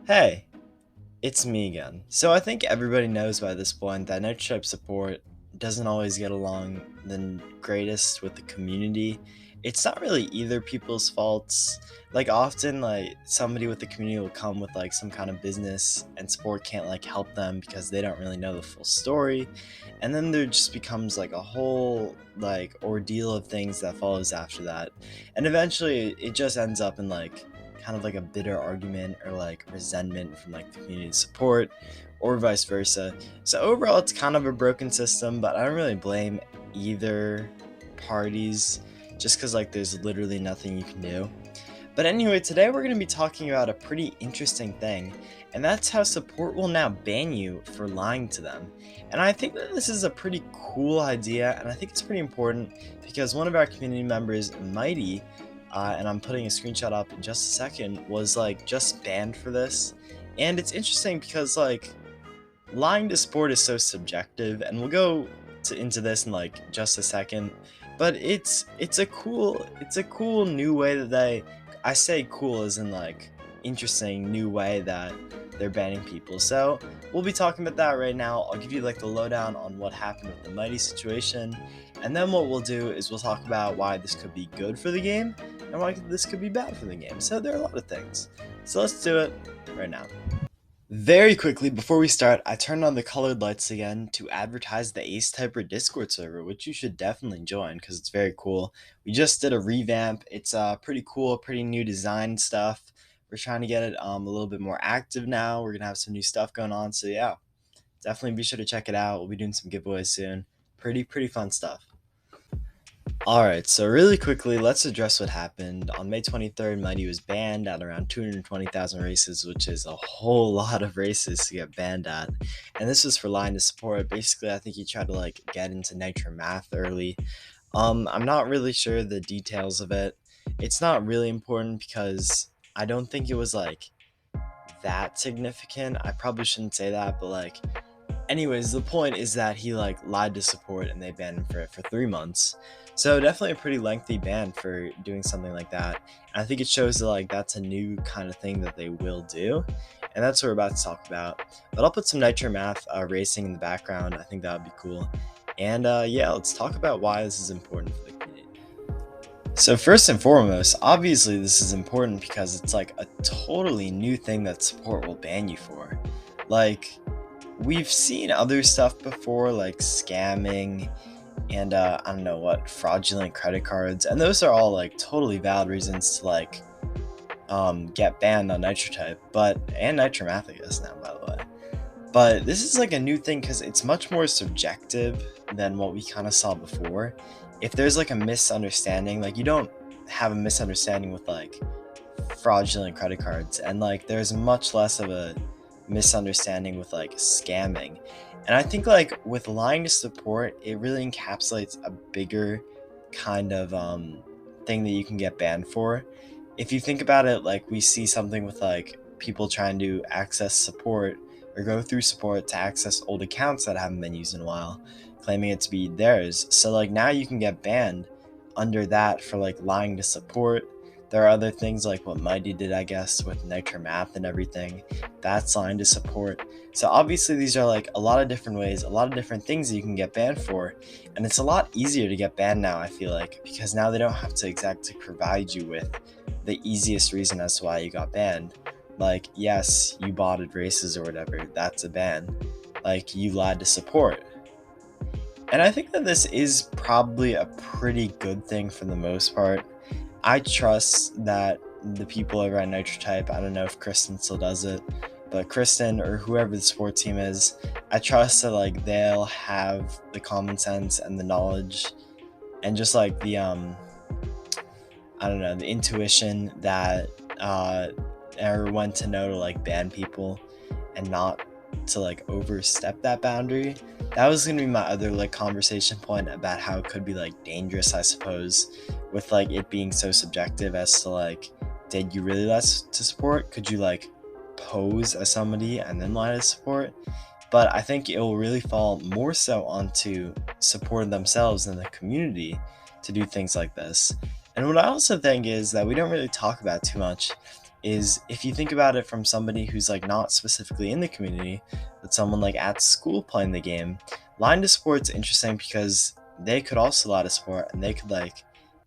Hey, it's me again. So I think everybody knows by this point that Nitro support doesn't always get along the greatest with the community. It's not really either people's faults. Like often like somebody with the community will come with like some kind of business and support can't like help them because they don't really know the full story. And then there just becomes like a whole like ordeal of things that follows after that. And eventually it just ends up in like kind of like a bitter argument or like resentment from like the community support or vice versa. So overall it's kind of a broken system, but I don't really blame either parties just because like there's literally nothing you can do. But anyway, today we're going to be talking about a pretty interesting thing, and that's how support will now ban you for lying to them. And I think that this is a pretty cool idea, and I think it's pretty important because one of our community members, Mighty, and I'm putting a screenshot up in just a second, was like just banned for this. And it's interesting because like lying to sport is so subjective, and we'll go into this in like just a second. But it's a cool new way that I say cool as in like interesting new way that they're banning people. So we'll be talking about that right now. I'll give you like the lowdown on what happened with the Mighty situation, and then what we'll do is we'll talk about why this could be good for the game and why this could be bad for the game. So there are a lot of things. So let's do it right now. Very quickly, before we start, I turned on the colored lights again to advertise the Ace Typer Discord server, which you should definitely join because it's very cool. We just did a revamp. It's pretty cool, pretty new design stuff. We're trying to get it a little bit more active now. We're gonna have some new stuff going on, so yeah, definitely be sure to check it out. We'll be doing some giveaways soon. Pretty fun stuff. Alright, so really quickly, let's address what happened. On May 23rd, Mighty was banned at around 220,000 races, which is a whole lot of races to get banned at. And this was for lying to support. Basically, I think he tried to like get into Nitro math early. I'm not really sure the details of it. It's not really important because I don't think it was like that significant. I probably shouldn't say that, but like anyways, the point is that he like lied to support and they banned him for it for 3 months. So definitely a pretty lengthy ban for doing something like that. And I think it shows that like that's a new kind of thing that they will do. And that's what we're about to talk about. But I'll put some Nitro Math racing in the background. I think that would be cool. And yeah, let's talk about why this is important for the community. So first and foremost, obviously this is important because it's like a totally new thing that support will ban you for. Like we've seen other stuff before, like scamming and I don't know what, fraudulent credit cards, and those are all like totally valid reasons to like get banned on Nitro Type, but and Nitro Math, I guess now, by the way. But this is like a new thing because it's much more subjective than what we kind of saw before. If there's like a misunderstanding, like you don't have a misunderstanding with like fraudulent credit cards, and like there's much less of a misunderstanding with like scamming. And I think like with lying to support, it really encapsulates a bigger kind of thing that you can get banned for. If you think about it, like we see something with like people trying to access support or go through support to access old accounts that haven't been used in a while, claiming it to be theirs. So like now you can get banned under that for like lying to support. There are other things like what Mighty did, I guess, with Nitro Math and everything. That's lying to support. So obviously these are like a lot of different ways, a lot of different things that you can get banned for. And it's a lot easier to get banned now, I feel like, because now they don't have to exactly provide you with the easiest reason as to why you got banned. Like, yes, you botted races or whatever, that's a ban. Like, you lied to support. And I think that this is probably a pretty good thing for the most part. I trust that the people over at Nitro Type, I don't know if Kristen still does it, but Kristen or whoever the support team is, I trust that like they'll have the common sense and the knowledge and just like the I don't know, the intuition that or when to know to like ban people and not to like overstep that boundary. That was gonna be my other like conversation point about how it could be like dangerous, I suppose, with like it being so subjective as to like, did you really lie to support? Could you like pose as somebody and then lie to support? But I think it will really fall more so onto support themselves and the community to do things like this. And what I also think is that we don't really talk about too much is if you think about it from somebody who's like not specifically in the community, but someone like at school playing the game, line to sport's interesting because they could also lie to sport and they could like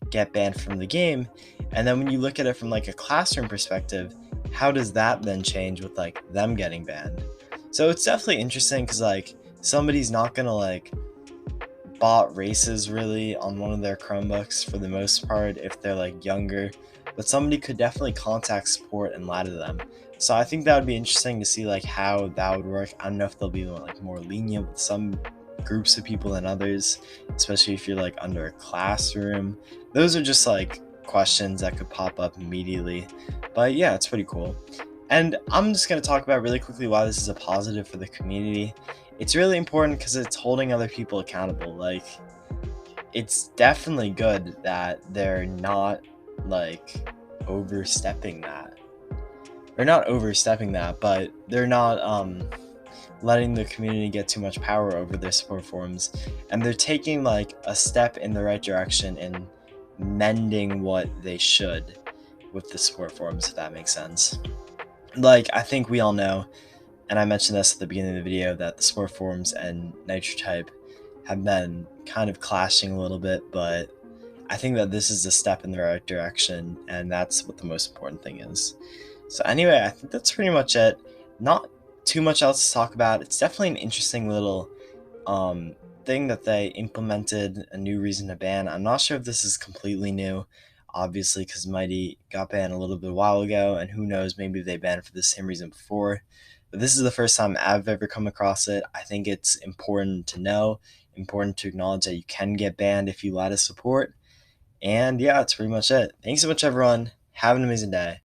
get banned from the game. And then when you look at it from like a classroom perspective, how does that then change with like them getting banned? So it's definitely interesting because like somebody's not gonna like bot races really on one of their Chromebooks for the most part if they're like younger, but somebody could definitely contact support and lie to them. So I think that would be interesting to see like how that would work. I don't know if they'll be like more lenient with some groups of people than others, especially if you're like under a classroom. Those are just like questions that could pop up immediately. But yeah, it's pretty cool. And I'm just going to talk about really quickly why this is a positive for the community. It's really important because it's holding other people accountable. Like, it's definitely good that they're not like overstepping that. They're not overstepping that, but they're not letting the community get too much power over their support forums. And they're taking like a step in the right direction and mending what they should with the support forums, if that makes sense. Like, I think we all know, and I mentioned this at the beginning of the video, that the sport forums and Nitro type have been kind of clashing a little bit, but I think that this is a step in the right direction, and that's what the most important thing is. So anyway, I think that's pretty much it. Not too much else to talk about. It's definitely an interesting little thing that they implemented, a new reason to ban. I'm not sure if this is completely new, obviously, because Mighty got banned a little bit a while ago, and who knows, maybe they banned for the same reason before. But this is the first time I've ever come across it. I think it's important to know, important to acknowledge that you can get banned if you lie to support. And yeah, that's pretty much it. Thanks so much, everyone. Have an amazing day.